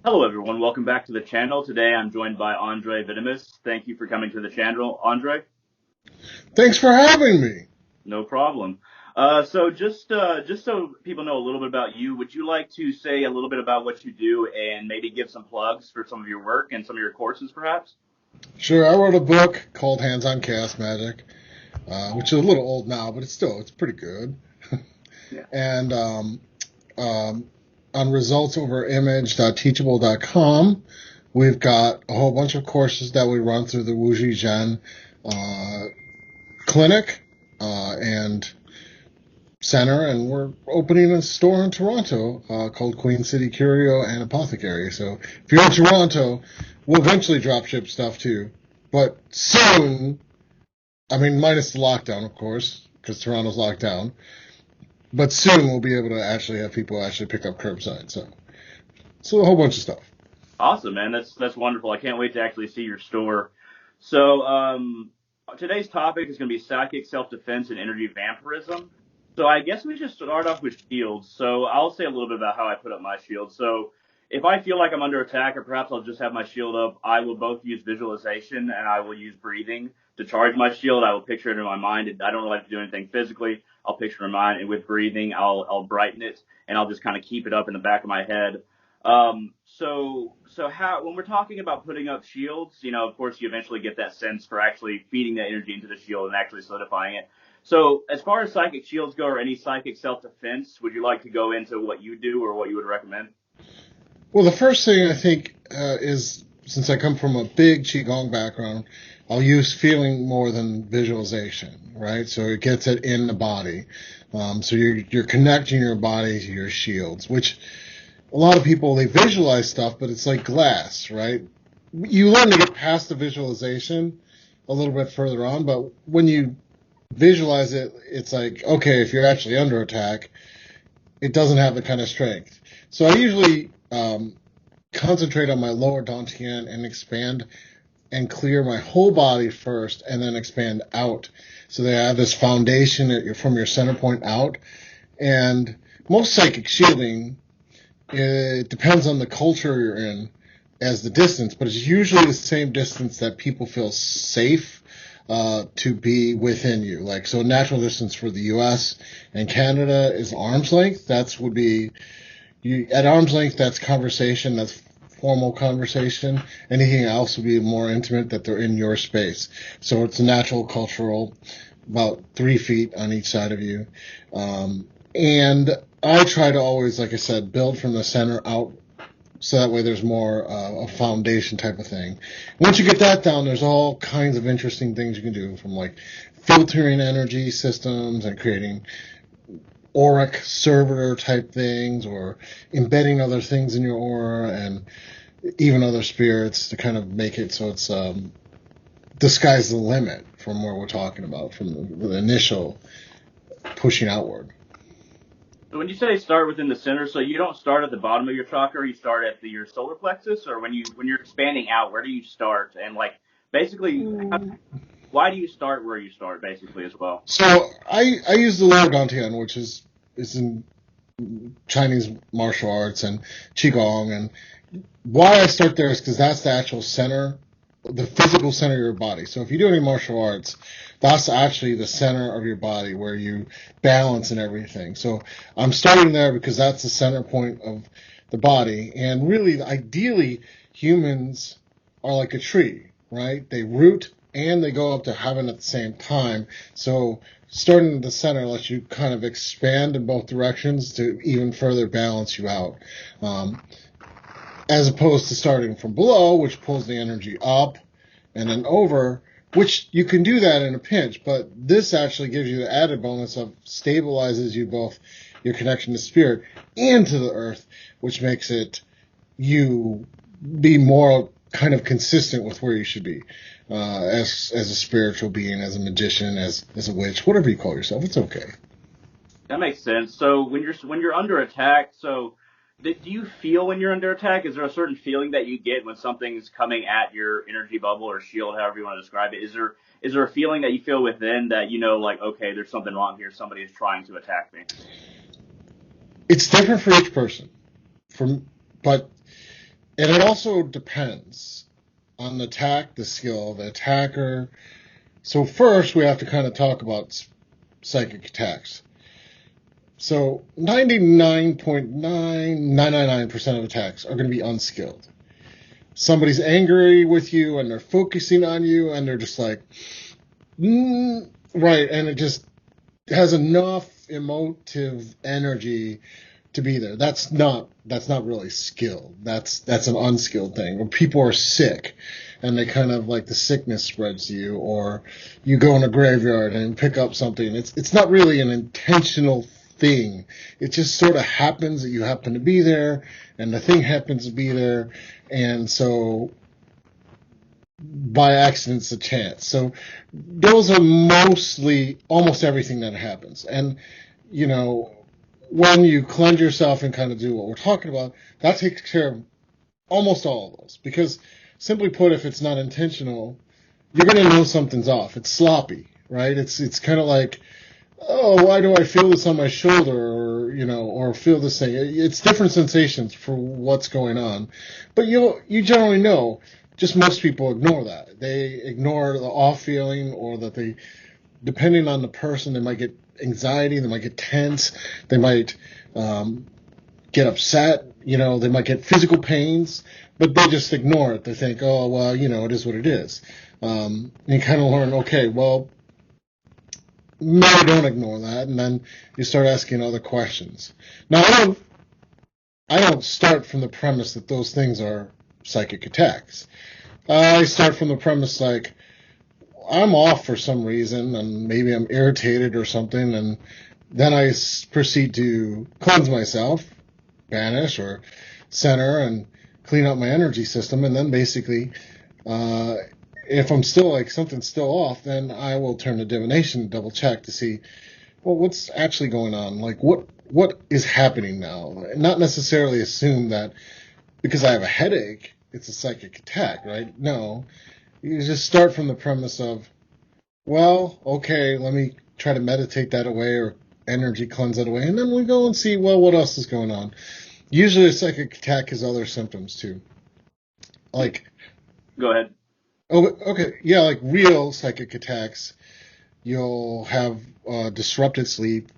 Hello, everyone. Welcome back to the channel. Today, I'm joined by Andrieh Vitimus. Thank you for coming to the channel, Andrieh. Thanks for having me. No problem. So just so people know a little bit about you, would you like to say a little bit about what you do and maybe give some plugs for some of your work and some of your courses, perhaps? Sure, I wrote a book called Hands on Chaos Magic, which is a little old now, but it's pretty good. Yeah. And um, on resultsoverimage.teachable.com, we've got a whole bunch of courses that we run through the wujixuan uh, clinic and center, and we're opening a store in Toronto called Queen City Curio and Apothecary. So if you're in Toronto, we'll eventually drop ship stuff too. But soon, I mean, minus the lockdown, of course, because Toronto's locked down. But soon we'll be able to actually have people actually pick up curbside. So a whole bunch of stuff. Awesome, man. That's wonderful. I can't wait to actually see your store. So today's topic is going to be psychic self-defense and energy vampirism. So I guess we should start off with shields. So I'll say a little bit about how I put up my shield. So if I feel like I'm under attack, or perhaps I'll just have my shield up, I will both use visualization and I will use breathing to charge my shield. I will picture it in my mind. I don't really like to do anything physically. I'll picture it in my mind, and with breathing, I'll brighten it and I'll just kind of keep it up in the back of my head. So how, when we're talking about putting up shields, of course, you eventually get that sense for actually feeding that energy into the shield and actually solidifying it. So as far as psychic shields go or any psychic self-defense, would you like to go into what you do or what you would recommend? Well, the first thing I think is, since I come from a big Qigong background, I'll use feeling more than visualization, right? So it gets it in the body. So you're connecting your body to your shields, which a lot of people, they visualize stuff, but it's like glass, right? You learn to get past the visualization a little bit further on, but when you visualize it, it's like, okay, if you're actually under attack, it doesn't have the kind of strength. So I usually concentrate on my lower dantian and expand and clear my whole body first and then expand out. So they have this foundation from your center point out. And most psychic shielding, it depends on the culture you're in as the distance, but it's usually the same distance that people feel safe to be within you. Like, so natural distance for the U.S. and Canada is arm's length. That's would be at arm's length. That's conversation. That's formal conversation. Anything else would be more intimate, that they're in your space. So it's a natural cultural, about 3 feet on each side of you. And I try to always, like I said, build from the center out, so that way there's more a foundation type of thing. Once you get that down, there's all kinds of interesting things you can do, from like filtering energy systems and creating auric servitor type things, or embedding other things in your aura and even other spirits to kind of make it so it's the sky's the limit from where we're talking about, from the initial pushing outward. So when you say start within the center, so you don't start at the bottom of your chakra, you start at your solar plexus, or when you're expanding out, where do you start? And like basically, why do you start where you start, basically as well? So I use the lower dantian, which is in Chinese martial arts and qigong, and why I start there is because that's the actual center, the physical center of your body. So if you do any martial arts, that's actually the center of your body where you balance and everything. So I'm starting there because that's the center point of the body. And really, ideally, humans are like a tree, right? They root and they go up to heaven at the same time. So starting at the center lets you kind of expand in both directions to even further balance you out. As opposed to starting from below, which pulls the energy up and then over, which you can do that in a pinch, but this actually gives you the added bonus of stabilizes you both, your connection to spirit and to the earth, which makes it you be more kind of consistent with where you should be, as a spiritual being, as a magician, as a witch, whatever you call yourself. It's okay. That makes sense. So when you're under attack, so do you feel when you're under attack? Is there a certain feeling that you get when something's coming at your energy bubble or shield, however you want to describe it? Is there a feeling that you feel within that like, okay, there's something wrong here. Somebody is trying to attack me. It's different for each person. But And it also depends on the attack, the skill, the attacker. So first, we have to kind of talk about psychic attacks. So 99.9999% of attacks are going to be unskilled. Somebody's angry with you and they're focusing on you and they're just like, right, and it just has enough emotive energy to be there. That's not really skilled. That's an unskilled thing. When people are sick and they kind of like the sickness spreads to you, or you go in a graveyard and pick up something. It's not really an intentional thing. It just sort of happens that you happen to be there and the thing happens to be there, and so by accident it's a chance. So those are mostly almost everything that happens. And you know, when you cleanse yourself and kind of do what we're talking about, that takes care of almost all of those. Because simply put, if it's not intentional, you're going to know something's off. It's sloppy, right? It's kind of like, oh, why do I feel this on my shoulder, or or feel this thing? It's different sensations for what's going on, but you generally know. Just most people ignore that. They ignore the off feeling, or that they, depending on the person, they might get anxiety, they might get tense, they might get upset, they might get physical pains, but they just ignore it. They think, oh, well, it is what it is. And you kind of learn, okay, well, maybe don't ignore that, and then you start asking other questions. Now, I don't start from the premise that those things are psychic attacks. I start from the premise like, I'm off for some reason, and maybe I'm irritated or something, and then I proceed to cleanse myself, banish or center, and clean up my energy system, and then basically, if I'm still like something's still off, then I will turn to divination, double check to see, well, what's actually going on? Like, what is happening now? Not necessarily assume that because I have a headache, it's a psychic attack, right? No. You just start from the premise of, well, okay, let me try to meditate that away or energy cleanse that away, and then we go and see, well, what else is going on? Usually a psychic attack has other symptoms too. Like, go ahead. Oh, okay, yeah, like real psychic attacks, you'll have disrupted sleep,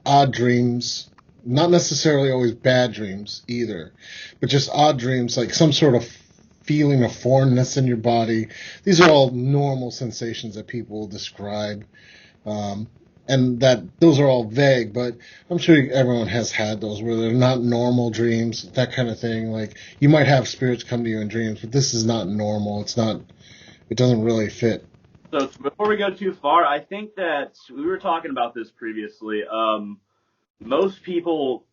odd dreams, not necessarily always bad dreams either, but just odd dreams, like some sort of feeling of foreignness in your body. These are all normal sensations that people describe, and that those are all vague, but I'm sure everyone has had those where they're not normal dreams, that kind of thing. Like, you might have spirits come to you in dreams, but this is not normal. It doesn't really fit. So before we go too far, I think that we were talking about this previously. Most people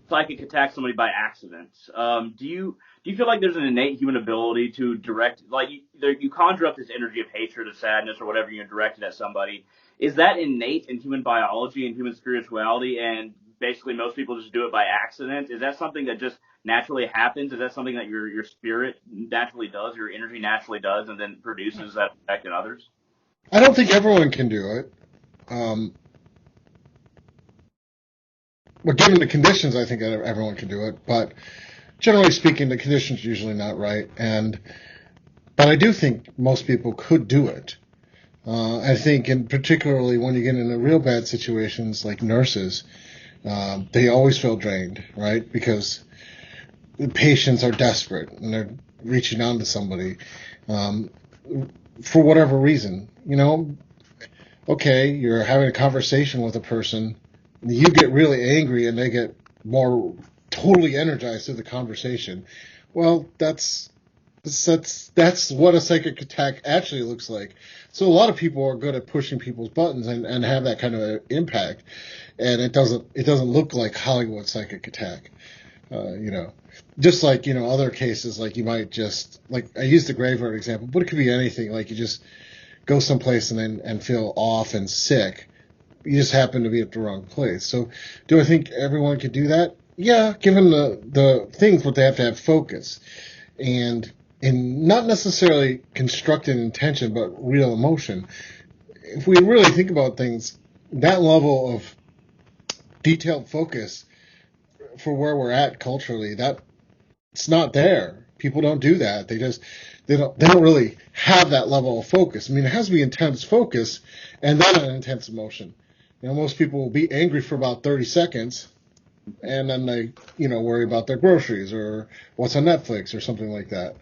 psychic attack somebody by accident. Do you feel like there's an innate human ability to direct, like you conjure up this energy of hatred, of sadness, or whatever you're directed at somebody? Is that innate in human biology and human spirituality, and basically most people just do it by accident? Is that something that just naturally happens? Is that something that your spirit naturally does, your energy naturally does, and then produces that effect in others? I don't think everyone can do it. But given the conditions, I think everyone can do it. But generally speaking, the conditions are usually not right. But I do think most people could do it. I think, and particularly when you get into real bad situations like nurses, they always feel drained, right? Because the patients are desperate and they're reaching out to somebody for whatever reason. Okay, you're having a conversation with a person, you get really angry and they get more totally energized through the conversation. Well, that's what a psychic attack actually looks like. So a lot of people are good at pushing people's buttons and have that kind of impact, and it doesn't look like Hollywood psychic attack. Just like other cases, like you might just, like I used the graveyard example, but it could be anything. Like you just go someplace and feel off and sick. You just happen to be at the wrong place. So do I think everyone could do that? Yeah, given the things, but they have to have focus. And not necessarily constructed intention, but real emotion. If we really think about things, that level of detailed focus for where we're at culturally, that it's not there. People don't do that. They don't really have that level of focus. I mean, it has to be intense focus and then an intense emotion. Most people will be angry for about 30 seconds and then they, worry about their groceries or what's on Netflix or something like that.